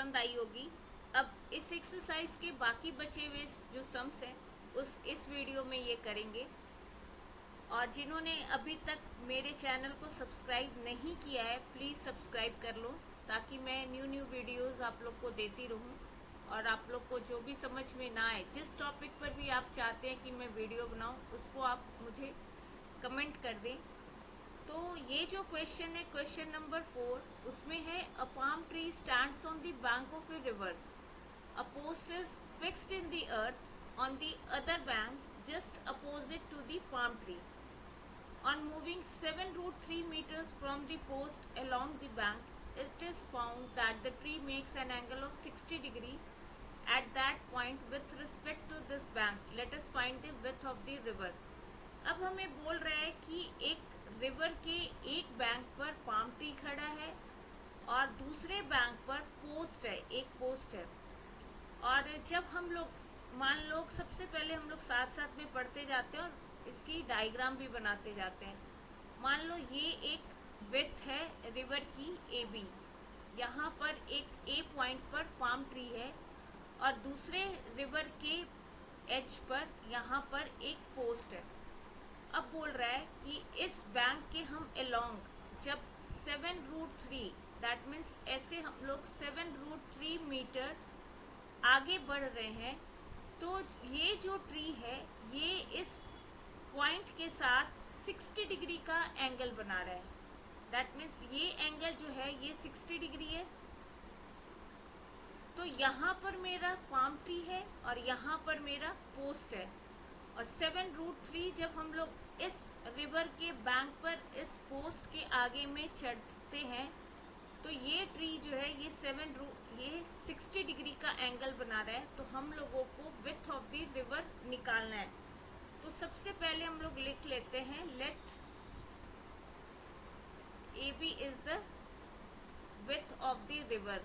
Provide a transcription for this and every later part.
पसंद आई होगी। अब इस एक्सरसाइज के बाकी बचे हुए जो सम्स हैं इस वीडियो में ये करेंगे। और जिन्होंने अभी तक मेरे चैनल को सब्सक्राइब नहीं किया है प्लीज़ सब्सक्राइब कर लो, ताकि मैं न्यू वीडियोस आप लोग को देती रहूं। और आप लोग को जो भी समझ में ना आए, जिस टॉपिक पर भी आप चाहते हैं कि मैं वीडियो बनाऊं, उसको आप मुझे कमेंट कर दें। तो ये जो क्वेश्चन है, क्वेश्चन नंबर 4, उसमें है a palm tree stands on the bank of a river, a post is fixed in the earth on the other bank just opposite to the palm tree. On moving 7√3 meters from the post along the bank, it is found that the tree makes an angle of 60 degree at that point with respect to this bank. Let us find the width of the river. अब हमें बोल रहा है कि एक river के एक bank पर पाम ट्री खड़ा है और दूसरे बैंक पर पोस्ट है, एक पोस्ट है। और जब हम लोग मान लो सबसे पहले हम लोग साथ साथ में पढ़ते जाते हैं और इसकी डायग्राम भी बनाते जाते हैं। मान लो ये एक विड्थ है रिवर की ए बी, यहाँ पर एक ए पॉइंट पर पाम ट्री है और दूसरे रिवर के एज पर यहाँ पर एक पोस्ट है। अब बोल रहा है कि इस बैंक के हम अलोंग जब 7√3, दैट मीन्स ऐसे हम लोग 7√3 मीटर आगे बढ़ रहे हैं, तो ये जो ट्री है ये इस पॉइंट के साथ 60 डिग्री का एंगल बना रहा है। दैट मीन्स ये एंगल जो है ये 60 डिग्री है। तो यहाँ पर मेरा पाम ट्री है और यहाँ पर मेरा पोस्ट है। और 7√3 जब हम लोग इस रिवर के बैंक पर इस पोस्ट के आगे में चढ़ते हैं तो ये ट्री जो है ये 60 डिग्री का एंगल बना रहा है। तो हम लोगों को विड्थ ऑफ द रिवर निकालना है। तो सबसे पहले हम लोग लिख लेते हैं let A B is the width of the river.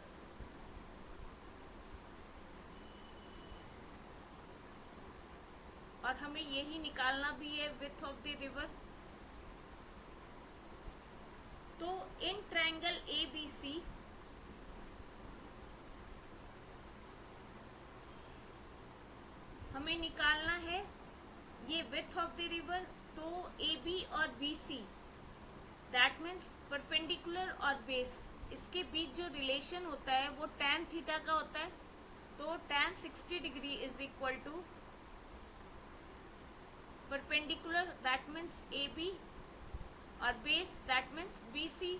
और हमें यही निकालना भी है विड्थ ऑफ द रिवर। तो in triangle A B C हमें निकालना है ये विड्थ ऑफ द रिवर। तो ए बी और B C that means perpendicular और बेस, इसके बीच जो रिलेशन होता है वो tan थीटा का होता है। तो tan 60 degree is equal to perpendicular that means A B और base that means B C.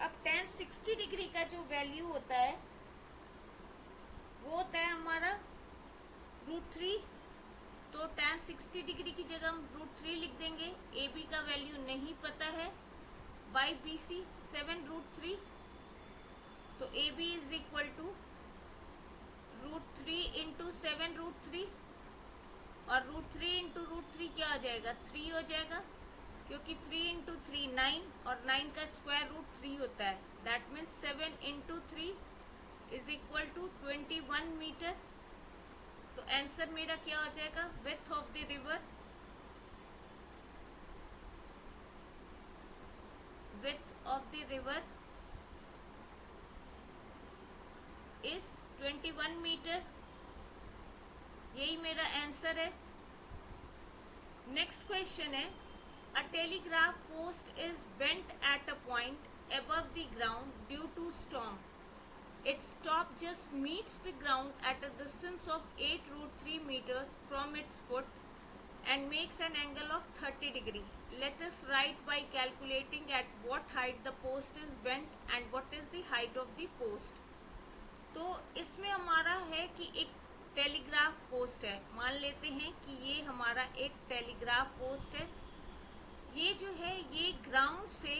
अब tan 60 डिग्री का जो वैल्यू होता है वो होता है हमारा √3। तो tan 60 डिग्री की जगह हम √3 लिख देंगे। ए बी का वैल्यू नहीं पता है, बाई बी सी 7√3। तो A B is equal to √3 into 7√3 और √3 इंटू √3 क्या हो जाएगा, 3 हो जाएगा, क्योंकि 3 इंटू 3 9 और 9 का स्क्वायर रूट 3 होता है। That means 7 into 3 is equal to 21 metre. तो आंसर मेरा क्या हो जाएगा, width of the river, width of the river is 21 metre. यही मेरा आंसर है। नेक्स्ट क्वेश्चन है a telegraph post is bent at a point above the ground due to storm. Its top just meets the ground at a distance of 8√3 meters from its foot and makes an angle of 30 degree. Let us write by calculating at what height the post is bent and what is the height of the post. तो इसमें हमारा है कि एक telegraph post है। मान लेते हैं कि ये हमारा एक टेलीग्राफ पोस्ट है। ये जो है ये ग्राउंड से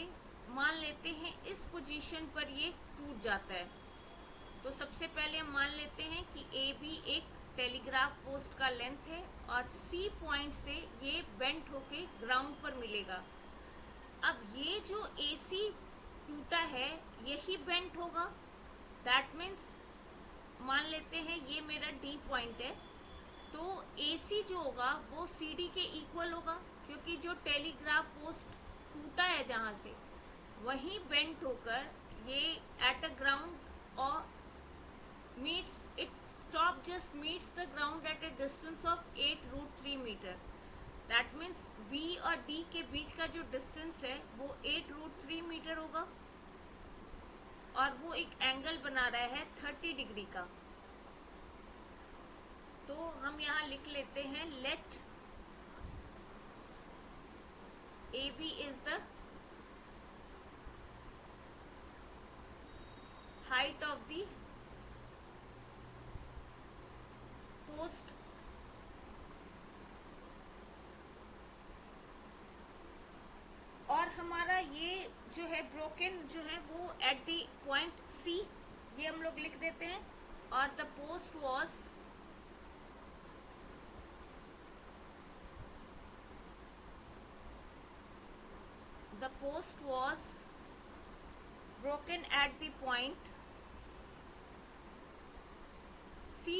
मान लेते हैं इस पोजीशन पर ये टूट जाता है। तो सबसे पहले हम मान लेते हैं कि ए बी एक टेलीग्राफ पोस्ट का लेंथ है और सी पॉइंट से ये बेंट होके ग्राउंड पर मिलेगा। अब ये जो ए सी टूटा है यही बेंट होगा। दैट मीन्स मान लेते हैं ये मेरा डी पॉइंट है, तो ए सी जो होगा वो सी डी के इक्वल होगा, क्योंकि जो टेलीग्राफ पोस्ट टूटा है जहाँ से वहीं बेंट होकर ये एट अ ग्राउंड और house meets the ground at a distance of 8√3 metre. That means B और D के बीच का जो डिस्टेंस है वो 8√3 मीटर होगा और वो एक एंगल बना रहा है 30 डिग्री का। तो हम यहाँ लिख लेते हैं late AB is the height of the post और हमारा ये जो है ब्रोकन जो है वो एट द पॉइंट C, ये हम लोग लिख देते हैं। और the post was broken at the point C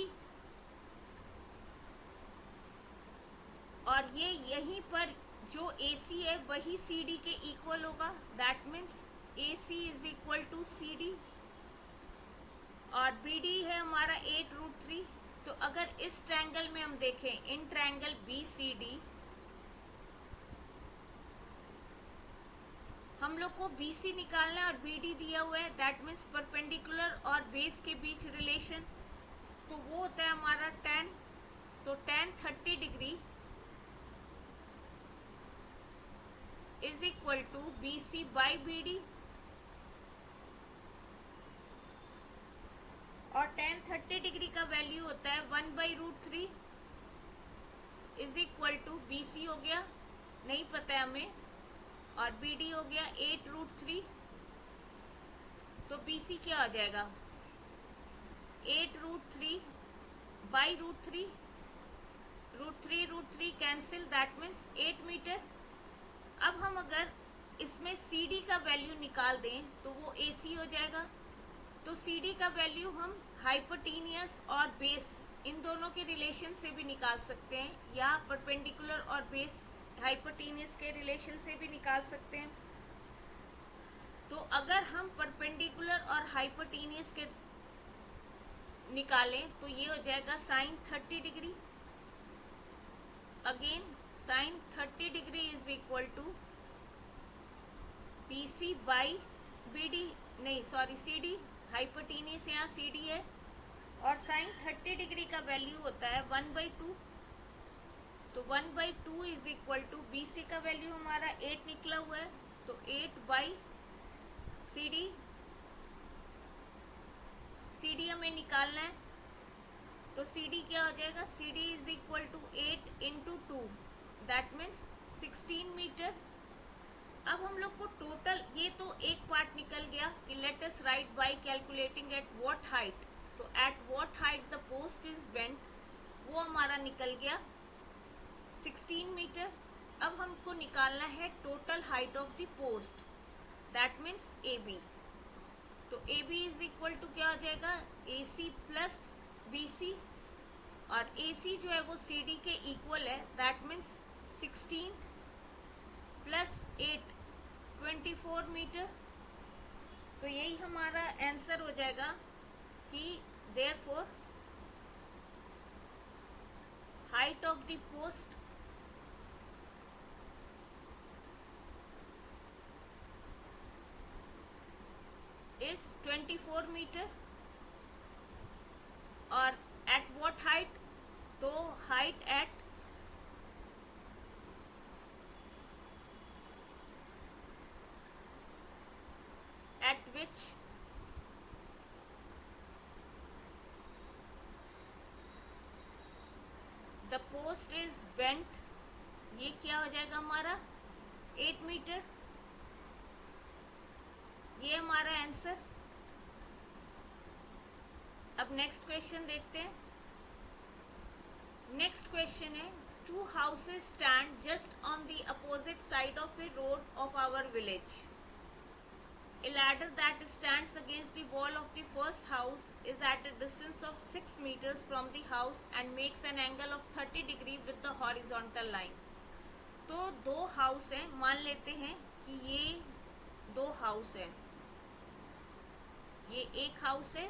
और ये यहीं पर जो AC है वही CD के इक्वल होगा। That means AC is equal to CD और BD है हमारा 8√3। तो अगर इस ट्रायंगल में हम देखें, इन ट्रायंगल BCD, हम लोग को BC निकालना है और BD दिया हुआ है। दैट मीन्स परपेंडिकुलर और बेस के बीच रिलेशन, तो वो होता है हमारा tan। तो tan 30 degree is equal to BC by BD और tan 30 डिग्री का वैल्यू होता है 1/√3 इज इक्वल टू BC हो गया, नहीं पता है हमें, और BD हो गया 8√3। तो BC क्या हो जाएगा 8√3 by √3, √3 cancel, that means 8 metre. अब हम अगर इसमें CD का वैल्यू निकाल दें तो वो AC हो जाएगा। तो CD का वैल्यू हम हाइपोटेनियस और बेस इन दोनों के रिलेशन से भी निकाल सकते हैं, या परपेंडिकुलर और बेस हाइपोटेनियस के रिलेशन से भी निकाल सकते हैं। तो अगर हम परपेंडिकुलर और हाइपोटेनियस के निकालें तो ये हो जाएगा sin 30 degree. Again sin 30 degree is equal to BC by BD, नहीं सॉरी CD, हाइपोटेनियस यहाँ CD है और sin 30 डिग्री का वैल्यू होता है 1/2। तो 1/2 इज इक्वल टू BC का वैल्यू हमारा 8 निकला हुआ है, तो 8/CD, CD हमें निकालना है। तो CD क्या हो जाएगा, CD is equal to 8 into 2, that means 16 metre. अब हम लोग को टोटल, ये तो एक पार्ट निकल गया कि let us write by calculating at what height. तो at what height the post is bent, वो हमारा निकल गया 16 मीटर। अब हमको निकालना है total height of the post, that means AB। तो AB इज इक्वल टू क्या हो जाएगा AC प्लस BC, और AC जो है वो CD के इक्वल है, दैट मीन्स 16 प्लस 8 24 मीटर। तो यही हमारा आंसर हो जाएगा कि therefore height of the post is 24 metre. और एट व्हाट हाइट, तो height at which the post is bent, ये क्या हो जाएगा हमारा 8 मीटर। ये हमारा आंसर। अब नेक्स्ट क्वेश्चन देखते हैं। नेक्स्ट क्वेश्चन है, two houses stand just on the opposite side of a road of our village. A ladder that stands against the wall of the first house is at a distance of 6 meters from the house and makes an angle of 30 degree with the horizontal line। तो दो house हैं, मान लेते हैं कि ये दो house हैं, ये एक हाउस है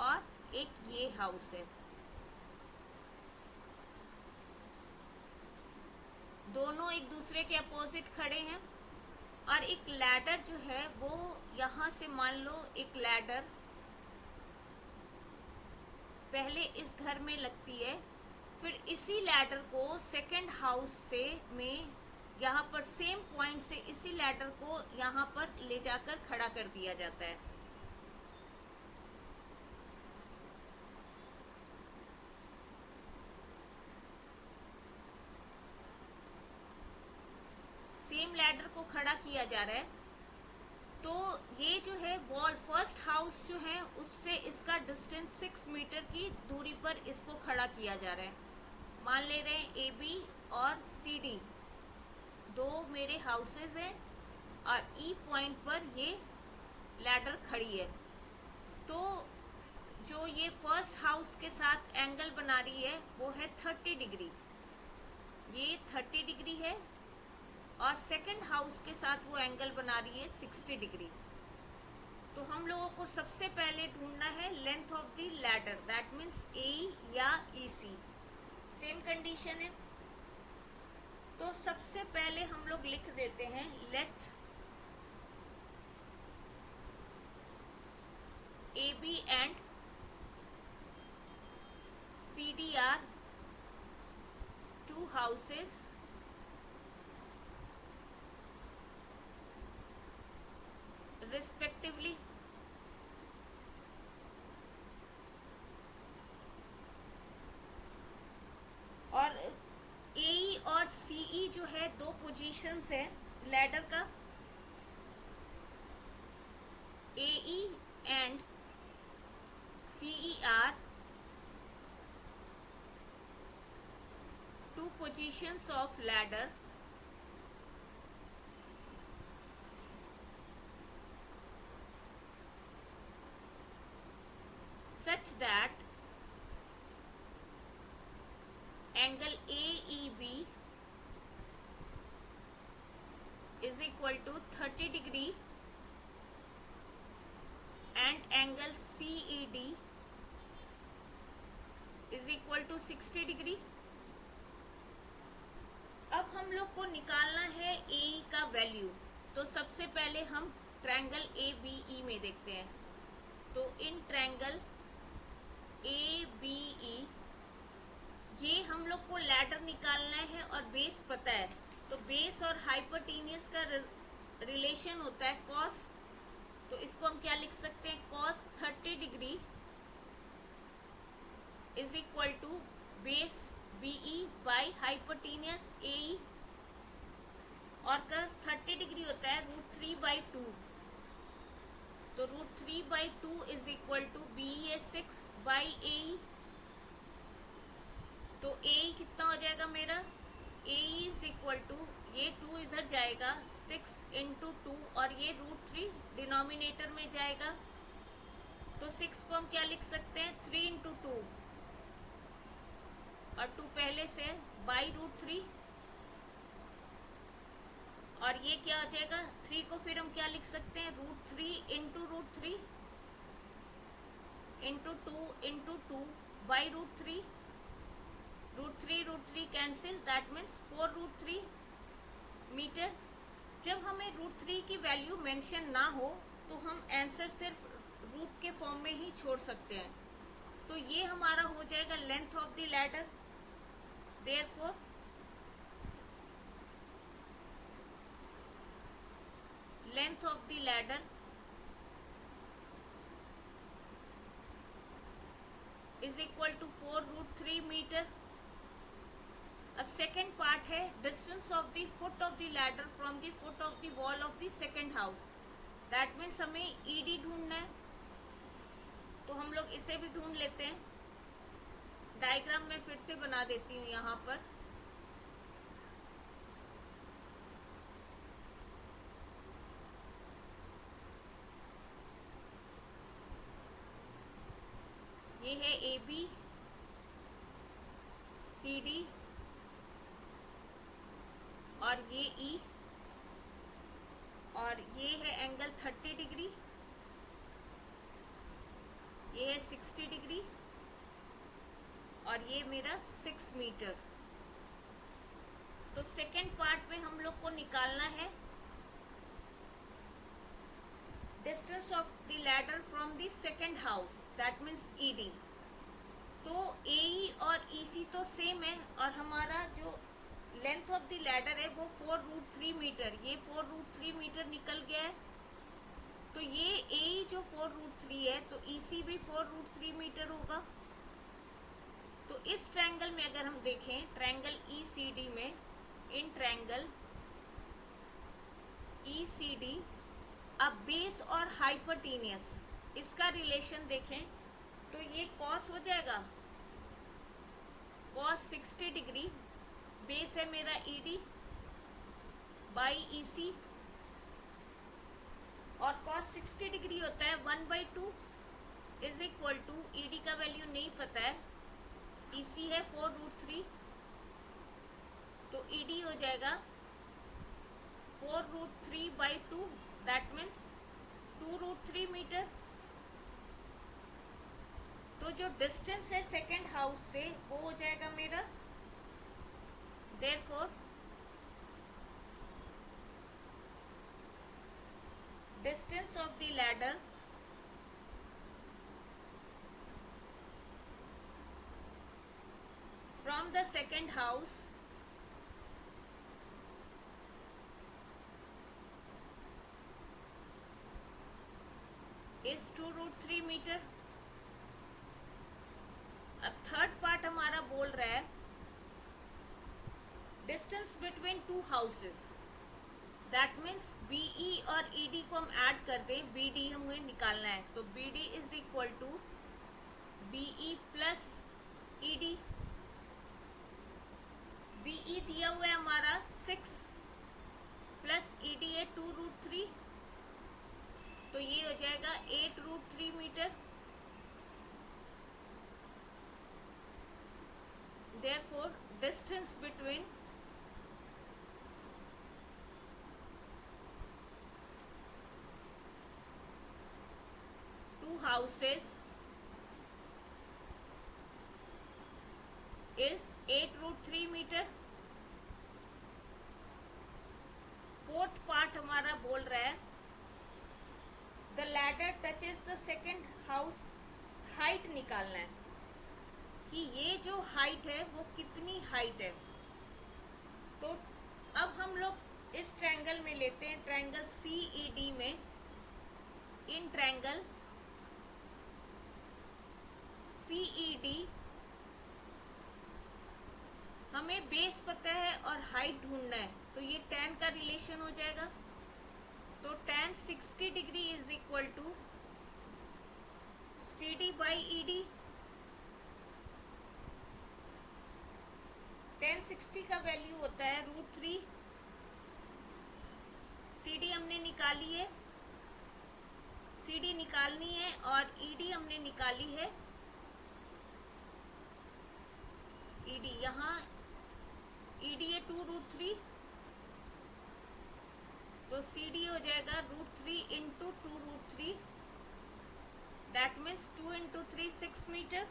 और एक ये हाउस है। दोनों एक दूसरे के अपोजिट खड़े हैं और एक लैडर जो है वो यहाँ से मान लो एक लैडर पहले इस घर में लगती है, फिर इसी लैडर को सेकंड हाउस से में यहाँ पर सेम पॉइंट से इसी लैडर को यहाँ पर ले जाकर खड़ा कर दिया जाता है। सेम लैडर को खड़ा किया जा रहा है। तो ये जो है वॉल फर्स्ट हाउस जो है उससे इसका डिस्टेंस 6 मीटर की दूरी पर इसको खड़ा किया जा रहा है। मान ले रहे हैं ए बी और सी डी दो मेरे हाउसेज हैं और ई पॉइंट पर ये लैडर खड़ी है। तो जो ये फर्स्ट हाउस के साथ एंगल बना रही है वो है 30 डिग्री, ये 30 डिग्री है, और सेकंड हाउस के साथ वो एंगल बना रही है 60 डिग्री। तो हम लोगों को सबसे पहले ढूंढना है length of the ladder, that means A या ई सी। सेम कंडीशन है। तो सबसे पहले हम लोग लिख देते हैं let A B and C D are two houses respectively, और ए और सीई जो है दो पोजीशंस है लैडर का। A and CE are two positions of ladder such that angle AEB is equal to 30 degree and angle CED is equal to 60 degree। अब हम लोग को निकालना है AE का वैल्यू। तो सबसे पहले हम ट्रायंगल ABE में देखते हैं। तो इन ट्रायंगल ABE ये हम लोग को लैडर निकालना है और बेस पता है। तो बेस और हाइपोटेन्यूज का रिलेशन होता है कॉस। तो इसको हम क्या लिख सकते हैं, cos 30 degree is equal to base BE by hypotenuse AE, और कॉस 30 डिग्री होता है √3/2। तो √3/2 is equal to BE 6/AE। तो AE कितना हो जाएगा मेरा, AE इज इक्वल टू, ये 2 इधर जाएगा 6 इंटू 2 और ये √3 डिनोमिनेटर में जाएगा। तो 6 को हम क्या लिख सकते हैं, 3 इंटू 2 और 2 पहले से बाई √3, और ये क्या हो जाएगा 3 को फिर हम क्या लिख सकते हैं, √3 into √3 into 2 into 2 by √3, √3 cancel, that means 4√3 metre. जब हमें √3 की वैल्यू मेंशन ना हो तो हम आंसर सिर्फ रूट के फॉर्म में ही छोड़ सकते हैं। तो ये हमारा हो जाएगा length of the ladder. Therefore length of the ladder is equal to 4√3 metre. अब सेकेंड पार्ट है distance of the foot of the ladder from the foot of the wall of the second house. That means हमें ED ढूंढना है। तो हम लोग इसे भी ढूंढ लेते हैं। डायग्राम में फिर से बना देती हूँ यहाँ पर। ये है AB CD और ये E, और ये है एंगल 30 डिग्री, ये है 60 डिग्री और ये मेरा 6 मीटर। तो सेकेंड पार्ट में हम लोग को निकालना है distance of the ladder from the second house, that means ED. तो एई और ईसी तो सेम है और हमारा जो लेंथ ऑफ द लैडर है वो 4√3 मीटर, ये 4√3 मीटर निकल गया है। तो ये एई जो 4√3 है तो ईसी भी 4√3 मीटर होगा। तो इस ट्रायंगल में अगर हम देखें ट्रायंगल ईसीडी में, इन ट्रायंगल ईसीडी अब बेस और हाइपोटेनियस इसका रिलेशन देखें तो ये कॉस हो जाएगा कॉस 60 डिग्री, बेस है मेरा ईडी बाई ईसी, और कॉस 60 डिग्री होता है 1/2 इज इक्वल टू, ईडी का वैल्यू नहीं पता है, ईसी है 4√3, तो ईडी हो जाएगा 4√3/2, दैट मीन्स 2√3 मीटर। तो जो डिस्टेंस है सेकेंड हाउस से वो हो जाएगा मेरा, therefore distance of the ladder from the second house is 2√3 metre. अब थर्ड पार्ट हमारा बोल रहा है distance between two houses, that means BE और ईडी को हम ऐड कर दें, बीडी हमें निकालना है। तो BD is equal to BE plus ED. BE दिया हुआ है हमारा 6 प्लस ईडी है 2√3, तो ये हो जाएगा 8√3 metre. Therefore, distance between two houses is 8√3 metre. Fourth part हमारा बोल रहा है the ladder touches the second house, height निकालना है कि ये जो हाइट है वो कितनी हाइट है। तो अब हम लोग इस ट्रायंगल में लेते हैं ट्रायंगल सीईडी में, इन ट्रायंगल सीईडी हमें बेस पता है और हाइट ढूंढना है, तो ये tan का रिलेशन हो जाएगा। तो tan 60 degree is equal to CD by ED. tan 60 का वैल्यू होता है √3, CD हमने निकाली है, CD निकालनी है और ED हमने निकाली है, ED यहाँ ED है 2√3, तो CD हो जाएगा √3 into 2√3, that means 2 into 3 6 metre.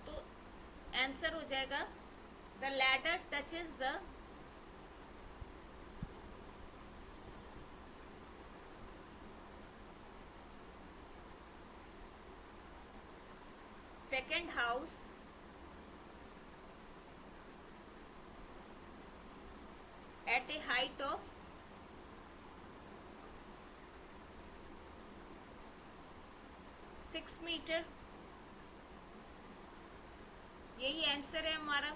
तो आंसर हो जाएगा the ladder touches the second house at a height of 6 metre. यही आंसर है हमारा।